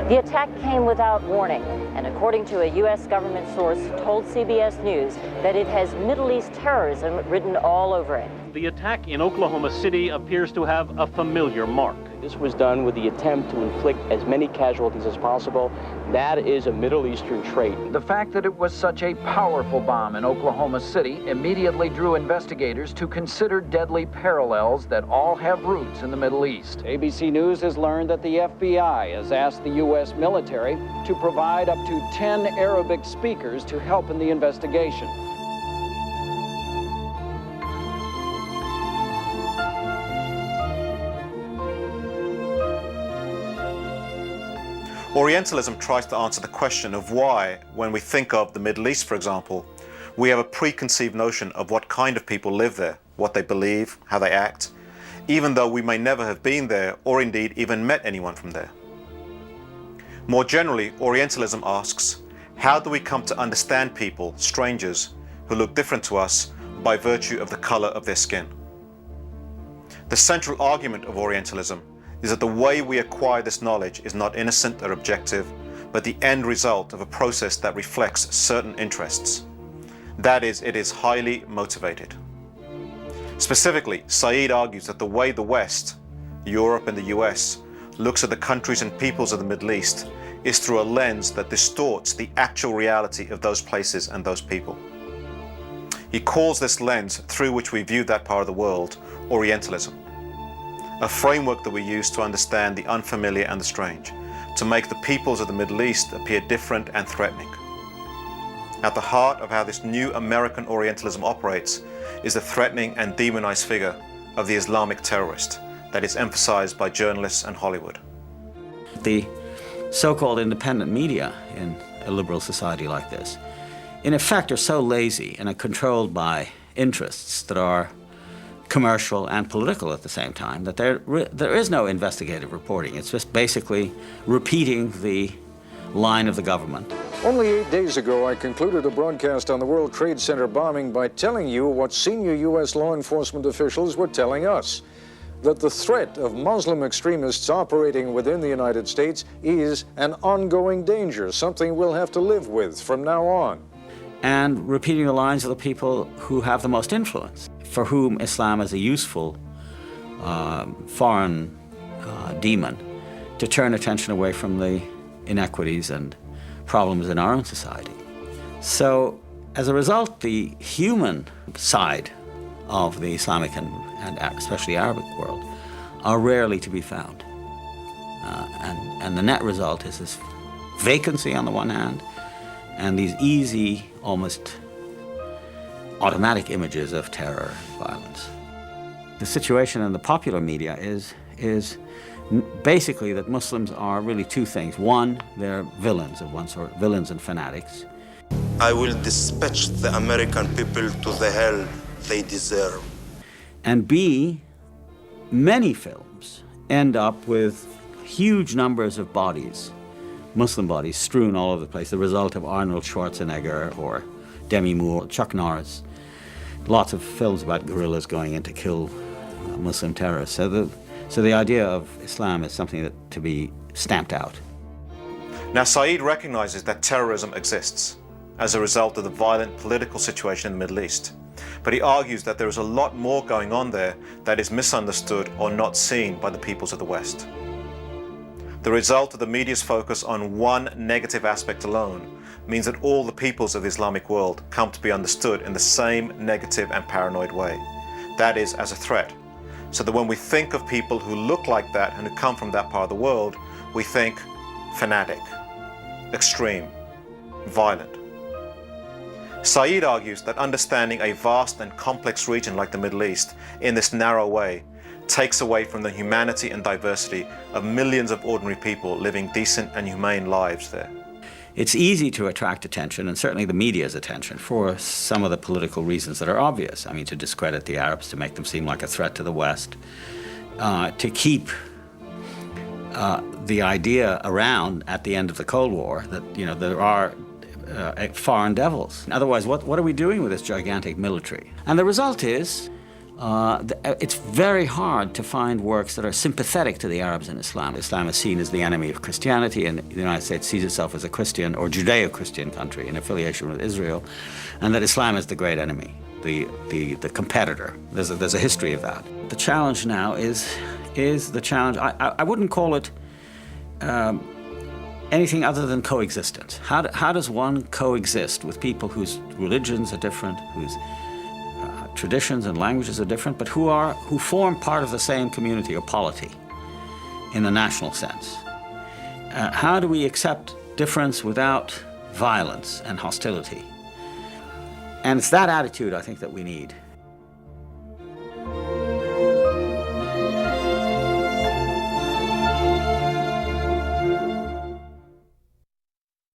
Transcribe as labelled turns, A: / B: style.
A: The attack came without warning, and according to a U.S. government source, told CBS News that it has Middle East terrorism written all over it.
B: The attack in Oklahoma City appears to have a familiar mark.
C: This was done with the attempt to inflict as many casualties as possible. That is a Middle Eastern trait.
D: The fact that it was such a powerful bomb in Oklahoma City immediately drew investigators to consider deadly parallels that all have roots in the Middle East.
E: ABC News has learned that the FBI has asked the U.S. military to provide up to 10 Arabic speakers to help in the investigation.
F: Orientalism tries to answer the question of why, when we think of the Middle East, for example, we have a preconceived notion of what kind of people live there, what they believe, how they act, even though we may never have been there or indeed even met anyone from there. More generally, Orientalism asks, how do we come to understand people, strangers, who look different to us by virtue of the color of their skin? The central argument of Orientalism is that the way we acquire this knowledge is not innocent or objective, but the end result of a process that reflects certain interests. That is, it is highly motivated. Specifically, Said argues that the way the West, Europe and the US, looks at the countries and peoples of the Middle East is through a lens that distorts the actual reality of those places and those people. He calls this lens through which we view that part of the world Orientalism, a framework that we use to understand the unfamiliar and the strange, to make the peoples of the Middle East appear different and threatening. At the heart of how this new American Orientalism operates is the threatening and demonized figure of the Islamic terrorist that is emphasized by journalists and Hollywood.
G: The so-called independent media in a liberal society like this, in effect, are so lazy and are controlled by interests that are commercial and political at the same time, that there is no investigative reporting. It's just basically repeating the line of the government.
H: Only 8 days ago, I concluded a broadcast on the World Trade Center bombing by telling you what senior U.S. law enforcement officials were telling us, that the threat of Muslim extremists operating within the United States is an ongoing danger, something we'll have to live with from now on.
G: And repeating the lines of the people who have the most influence, for whom Islam is a useful foreign demon to turn attention away from the inequities and problems in our own society. So, as a result, the human side of the Islamic and especially Arabic world are rarely to be found. And the net result is this vacancy on the one hand, and these easy, almost automatic images of terror and violence. The situation in the popular media is basically that Muslims are really two things. One, they're villains of one sort, villains and fanatics.
I: I will dispatch the American people to the hell they deserve.
G: And B, many films end up with huge numbers of bodies, Muslim bodies, strewn all over the place, the result of Arnold Schwarzenegger or Demi Moore, Chuck Norris. Lots of films about guerrillas going in to kill Muslim terrorists. So the idea of Islam is something that to be stamped out.
F: Now, Said recognizes that terrorism exists as a result of the violent political situation in the Middle East. But he argues that there is a lot more going on there that is misunderstood or not seen by the peoples of the West. The result of the media's focus on one negative aspect alone means that all the peoples of the Islamic world come to be understood in the same negative and paranoid way. That is, as a threat. So that when we think of people who look like that and who come from that part of the world, we think fanatic, extreme, violent. Said argues that understanding a vast and complex region like the Middle East in this narrow way takes away from the humanity and diversity of millions of ordinary people living decent and humane lives there.
G: It's easy to attract attention, and certainly the media's attention, for some of the political reasons that are obvious. I mean, to discredit the Arabs, to make them seem like a threat to the West, to keep the idea around at the end of the Cold War that, you know, there are foreign devils. Otherwise, what are we doing with this gigantic military? And the result is It's very hard to find works that are sympathetic to the Arabs and Islam. Islam is seen as the enemy of Christianity, and the United States sees itself as a Christian or Judeo-Christian country in affiliation with Israel, and that Islam is the great enemy, the competitor. There's a history of that. The challenge now is the challenge. I wouldn't call it anything other than coexistence. How does one coexist with people whose religions are different, whose traditions and languages are different, but who form part of the same community or polity in the national sense? How do we accept difference without violence and hostility? And it's that attitude, I think, that we need.